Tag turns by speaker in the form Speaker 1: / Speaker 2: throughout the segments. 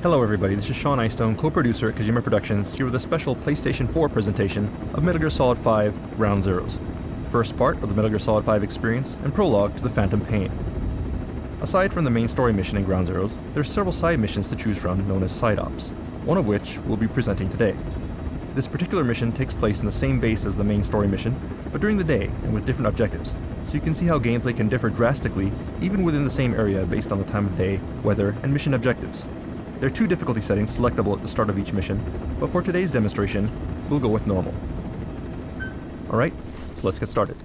Speaker 1: Hello everybody, this is Sean Eystone, co-producer at Kojima Productions, here with a special PlayStation 4 presentation of Metal Gear Solid 5 Ground Zeroes, the first part of the Metal Gear Solid 5 experience and prologue to the Phantom Pain. Aside from the main story mission in Ground Zeroes, there are several side missions to choose from known as side ops, one of which we'll be presenting today. This particular mission takes place in the same base as the main story mission, but during the day and with different objectives, so you can see how gameplay can differ drastically even within the same area based on the time of day, weather, and mission objectives. There are two difficulty settings selectable at the start of each mission, but for today's demonstration, we'll go with normal. Alright, so let's get started.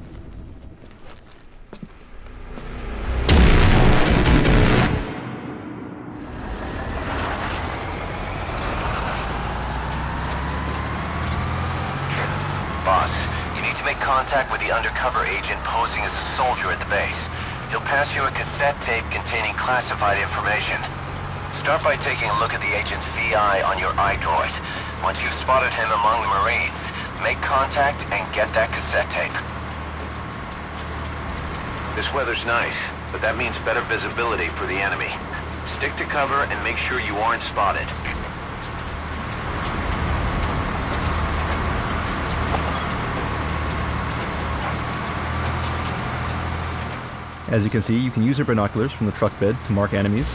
Speaker 2: Boss, you need to make contact with the undercover agent posing as a soldier at the base. He'll pass you a cassette tape containing classified information. Start by taking a look at the agent's VI on your iDroid. Once you've spotted him among the Marines, make contact and get that cassette tape. This weather's nice, but that means better visibility for the enemy. Stick to cover and make sure you aren't spotted.
Speaker 1: As you can see, you can use your binoculars from the truck bed to mark enemies.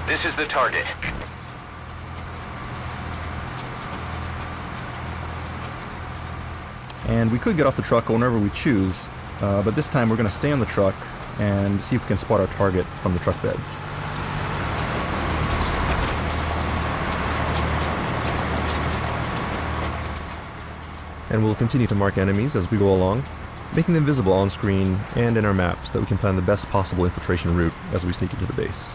Speaker 2: This is the target.
Speaker 1: And we could get off the truck whenever we choose, but this time we're going to stay on the truck and see if we can spot our target from the truck bed. And we'll continue to mark enemies as we go along, making them visible on screen and in our map so that we can plan the best possible infiltration route as we sneak into the base.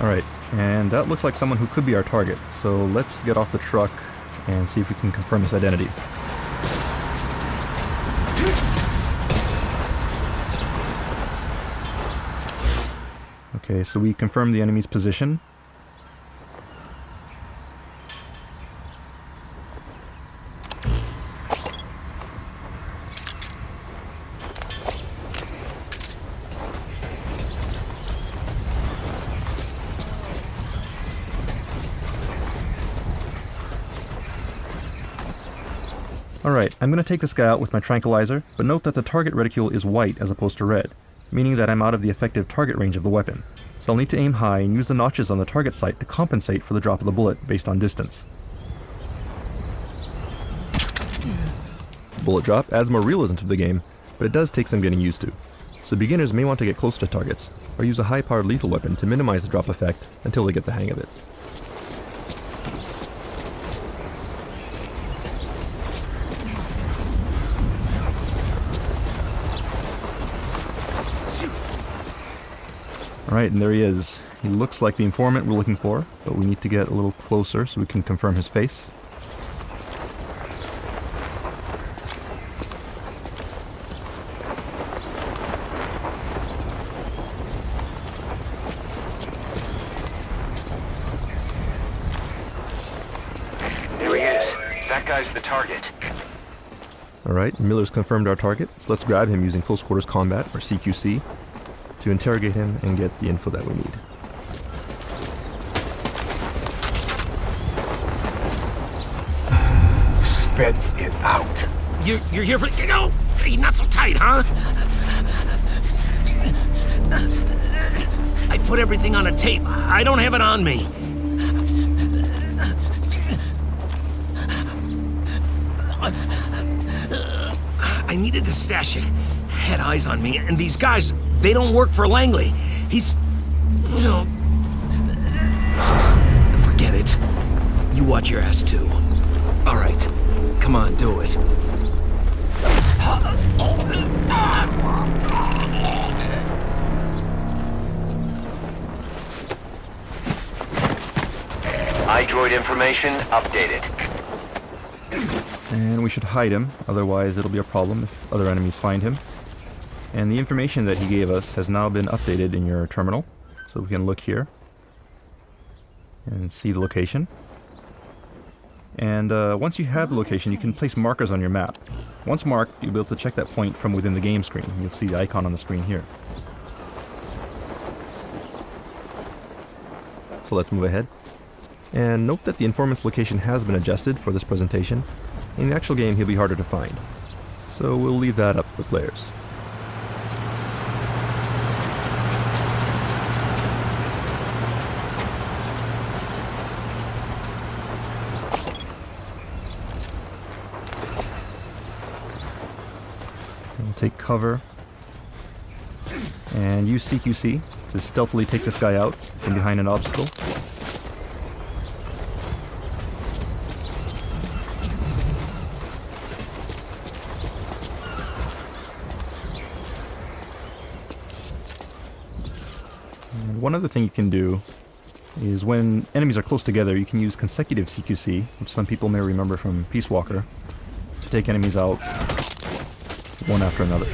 Speaker 1: Alright, and that looks like someone who could be our target, so let's get off the truck and see if we can confirm his identity. Okay, so we confirmed the enemy's position. Alright, I'm going to take this guy out with my tranquilizer, but note that the target reticule is white as opposed to red, meaning that I'm out of the effective target range of the weapon, so I'll need to aim high and use the notches on the target sight to compensate for the drop of the bullet based on distance. Bullet drop adds more realism to the game, but it does take some getting used to, so beginners may want to get close to targets, or use a high-powered lethal weapon to minimize the drop effect until they get the hang of it. Alright, and there he is. He looks like the informant we're looking for, but we need to get a little closer so we can confirm his face.
Speaker 2: There he is. That guy's the target.
Speaker 1: Alright, Miller's confirmed our target, so let's grab him using close quarters combat, or CQC, to interrogate him and get the info that we need.
Speaker 3: Spit it out.
Speaker 4: You're here for... No! Hey, not so tight, huh? I put everything on a tape. I don't have it on me. I needed to stash it. Had eyes on me, and these guys, they don't work for Langley. He's... you know... Forget it. You watch your ass, too. All right. Come on, do it.
Speaker 2: iDroid information updated.
Speaker 1: And we should hide him, otherwise it'll be a problem if other enemies find him. And the information that he gave us has now been updated in your terminal, so we can look here and see the location. And once you have the location, you can place markers on your map. Once marked, you'll be able to check that point from within the game screen. You'll see the icon on the screen here. So let's move ahead. And note that the informant's location has been adjusted for this presentation. In the actual game, he'll be harder to find. So we'll leave that up to the players. We'll take cover and use CQC to stealthily take this guy out from behind an obstacle. And one other thing you can do is when enemies are close together, you can use consecutive CQC, which some people may remember from Peace Walker, to take enemies out one after another.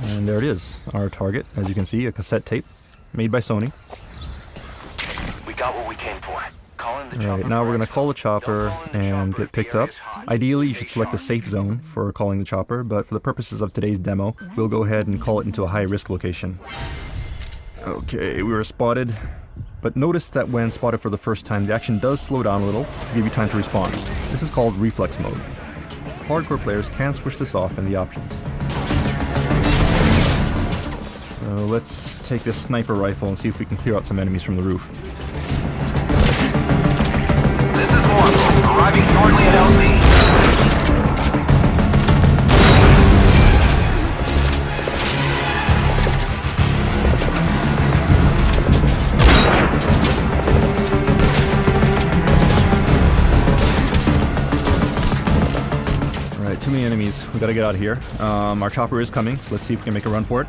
Speaker 1: And there it is, our target. As you can see, a cassette tape made by Sony.
Speaker 2: We got what we came for.
Speaker 1: Alright, now we're going to call the chopper and get picked up. Ideally, you should select a safe zone for calling the chopper, but for the purposes of today's demo, we'll go ahead and call it into a high-risk location. Okay, we were spotted, but notice that when spotted for the first time, the action does slow down a little to give you time to respond. This is called reflex mode. Hardcore players can switch this off in the options. So let's take this sniper rifle and see if we can clear out some enemies from the roof.
Speaker 2: This is More, arriving shortly at LZ.
Speaker 1: Alright, too many enemies. We gotta get out of here. Our chopper is coming, so let's see if we can make a run for it.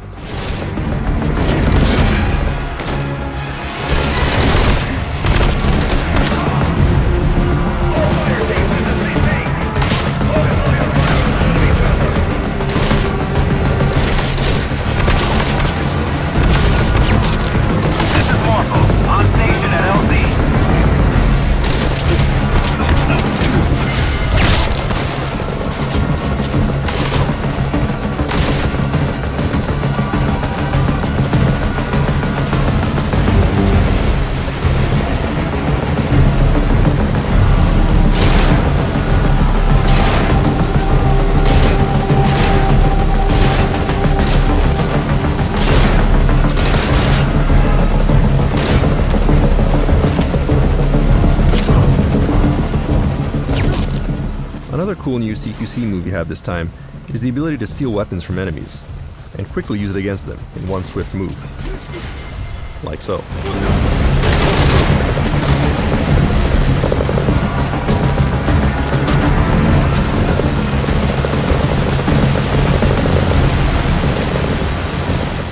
Speaker 1: Another cool new CQC move you have this time is the ability to steal weapons from enemies, and quickly use it against them in one swift move. Like so.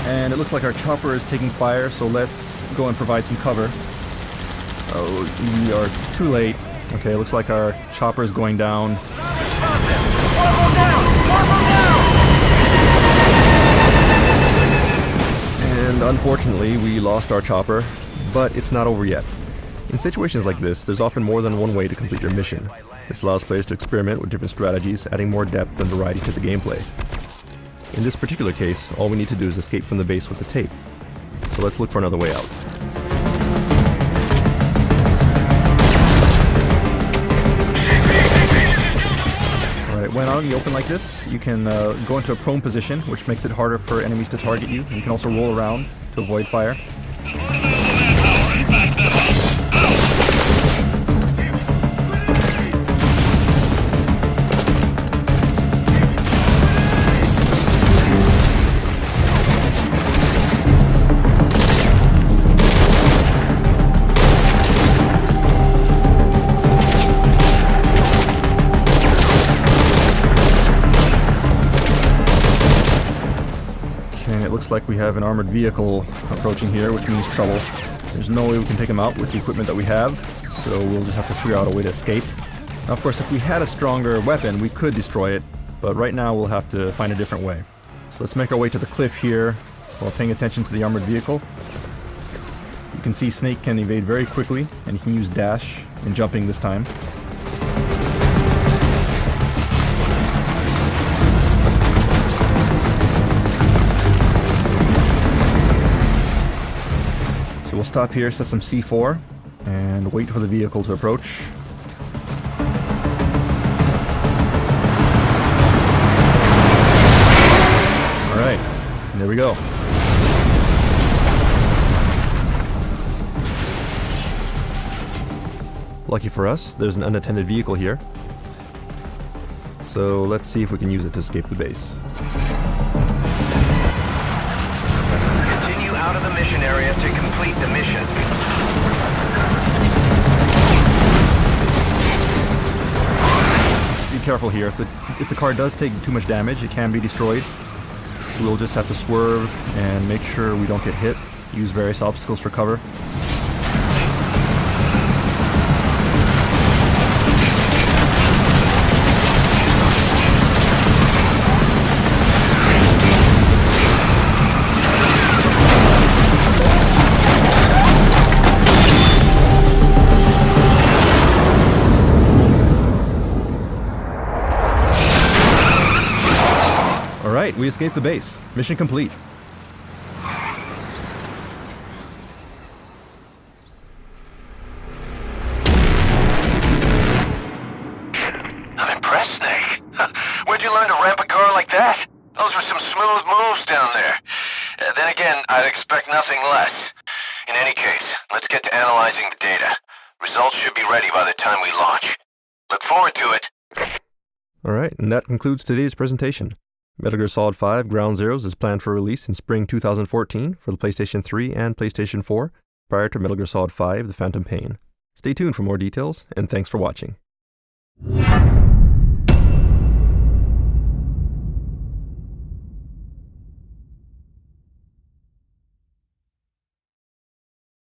Speaker 1: And it looks like our chopper is taking fire, so let's go and provide some cover. Oh, we are too late. Okay, looks like our chopper is going down. And unfortunately, we lost our chopper, but it's not over yet. In situations like this, there's often more than one way to complete your mission. This allows players to experiment with different strategies, adding more depth and variety to the gameplay. In this particular case, all we need to do is escape from the base with the tape. So let's look for another way out. When out in the open like this, you can go into a prone position, which makes it harder for enemies to target you. You can also roll around to avoid fire. And it looks like we have an armored vehicle approaching here, which means trouble. There's no way we can take him out with the equipment that we have, so we'll just have to figure out a way to escape. Now, of course, if we had a stronger weapon, we could destroy it, but right now we'll have to find a different way. So let's make our way to the cliff here while paying attention to the armored vehicle. You can see Snake can evade very quickly, and he can use dash and jumping this time. So we'll stop here, set some C4, and wait for the vehicle to approach. Alright, there we go. Lucky for us, there's an unattended vehicle here. So let's see if we can use it to escape the base.
Speaker 2: Continue out of the mission area to complete the mission.
Speaker 1: Be careful here. If the car does take too much damage, it can be destroyed. We'll just have to swerve and make sure we don't get hit. Use various obstacles for cover. Alright, we escaped the base. Mission complete.
Speaker 2: I'm impressed, Snake. Where'd you learn to ramp a car like that? Those were some smooth moves down there. Then again, I'd expect nothing less. In any case, let's get to analyzing the data. Results should be ready by the time we launch. Look forward to it.
Speaker 1: Alright, and that concludes today's presentation. Metal Gear Solid 5 Ground Zeroes is planned for release in spring 2014 for the PlayStation 3 and PlayStation 4, prior to Metal Gear Solid 5 The Phantom Pain. Stay tuned for more details, and thanks for watching.